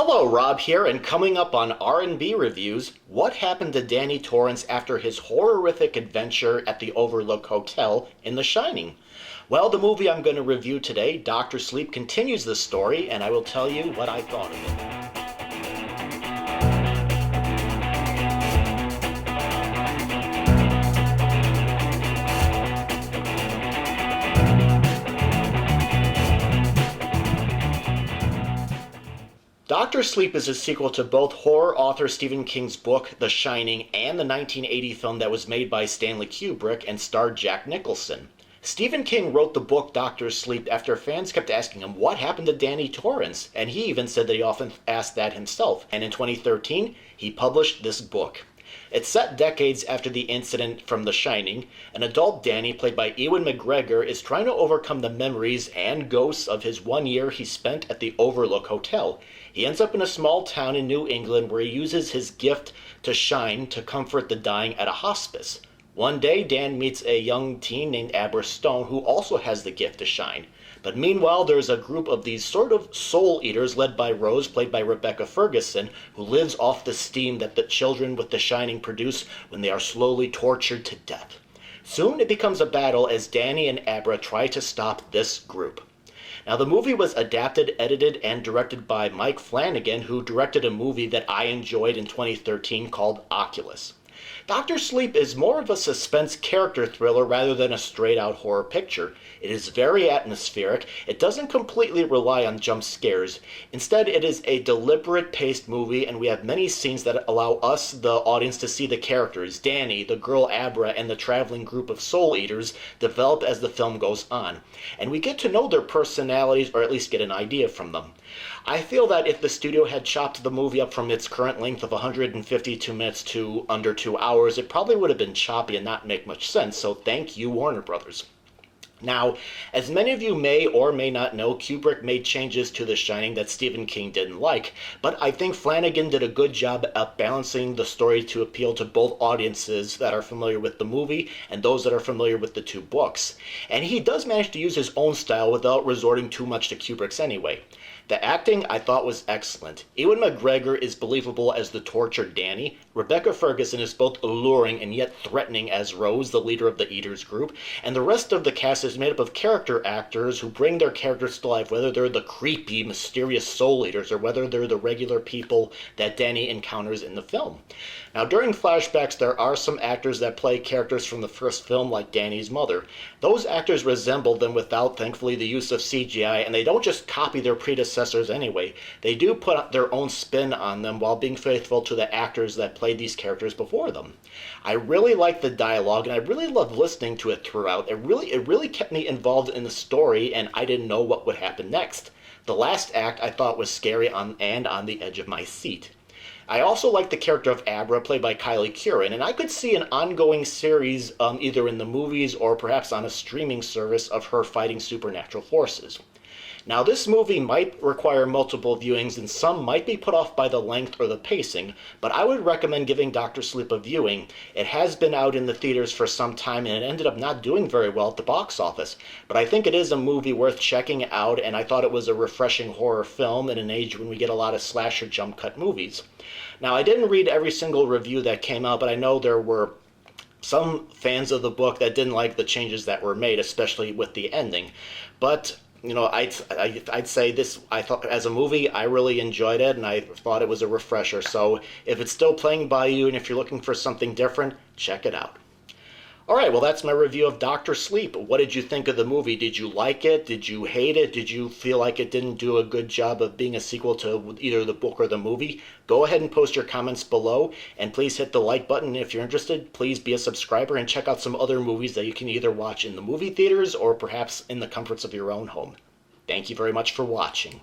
Hello, Rob here, and coming up on R&B Reviews, what happened to Danny Torrance after his horrific adventure at the Overlook Hotel in The Shining? Well, the movie I'm going to review today, Dr. Sleep, continues the story, and I will tell you what I thought of it. Dr. Sleep is a sequel to both horror author Stephen King's book, The Shining, and the 1980 film that was made by Stanley Kubrick and starred Jack Nicholson. Stephen King wrote the book Dr. Sleep after fans kept asking him what happened to Danny Torrance, and he even said that he often asked that himself. And in 2013, he published this book. It's set decades after the incident from The Shining. An adult Danny, played by Ewan McGregor, is trying to overcome the memories and ghosts of his 1 year he spent at the Overlook Hotel. He ends up in a small town in New England where he uses his gift to shine to comfort the dying at a hospice. One day, Dan meets a young teen named Abra Stone who also has the gift to shine. But meanwhile, there's a group of these sort of soul eaters led by Rose, played by Rebecca Ferguson, who lives off the steam that the children with the Shining produce when they are slowly tortured to death. Soon it becomes a battle as Danny and Abra try to stop this group. Now, the movie was adapted, edited, and directed by Mike Flanagan, who directed a movie that I enjoyed in 2013 called Oculus. Dr. Sleep is more of a suspense character thriller rather than a straight-out horror picture. It is very atmospheric. It doesn't completely rely on jump scares. Instead, it is a deliberate paced movie, and we have many scenes that allow us, the audience, to see the characters, Danny, the girl Abra, and the traveling group of soul eaters, develop as the film goes on. And we get to know their personalities, or at least get an idea from them. I feel that if the studio had chopped the movie up from its current length of 152 minutes to under 2 hours, it probably would have been choppy and not make much sense, so thank you, Warner Brothers. Now, as many of you may or may not know, Kubrick made changes to The Shining that Stephen King didn't like, but I think Flanagan did a good job at balancing the story to appeal to both audiences that are familiar with the movie and those that are familiar with the two books. And he does manage to use his own style without resorting too much to Kubrick's anyway. The acting, I thought, was excellent. Ewan McGregor is believable as the tortured Danny. Rebecca Ferguson is both alluring and yet threatening as Rose, the leader of the Eaters group. And the rest of the cast is made up of character actors who bring their characters to life, whether they're the creepy, mysterious soul eaters or whether they're the regular people that Danny encounters in the film. Now, during flashbacks, there are some actors that play characters from the first film, like Danny's mother. Those actors resemble them without, thankfully, the use of CGI, and they don't just copy their predecessors anyway. They do put their own spin on them while being faithful to the actors that played these characters before them. I really liked the dialogue, and I really loved listening to it throughout. It really kept me involved in the story, and I didn't know what would happen next. The last act I thought was scary and on the edge of my seat. I also liked the character of Abra, played by Kylie Curran, and I could see an ongoing series either in the movies or perhaps on a streaming service of her fighting supernatural forces. Now, this movie might require multiple viewings, and some might be put off by the length or the pacing, but I would recommend giving Dr. Sleep a viewing. It has been out in the theaters for some time, and it ended up not doing very well at the box office, but I think it is a movie worth checking out, and I thought it was a refreshing horror film in an age when we get a lot of slasher jump cut movies. Now, I didn't read every single review that came out, but I know there were some fans of the book that didn't like the changes that were made, especially with the ending. But I'd say this, I thought, as a movie, I really enjoyed it, and I thought it was a refresher. So if it's still playing by you, and if you're looking for something different, check it out. Alright, well, that's my review of Dr. Sleep. What did you think of the movie? Did you like it? Did you hate it? Did you feel like it didn't do a good job of being a sequel to either the book or the movie? Go ahead and post your comments below, and please hit the like button. If you're interested, please be a subscriber and check out some other movies that you can either watch in the movie theaters or perhaps in the comforts of your own home. Thank you very much for watching.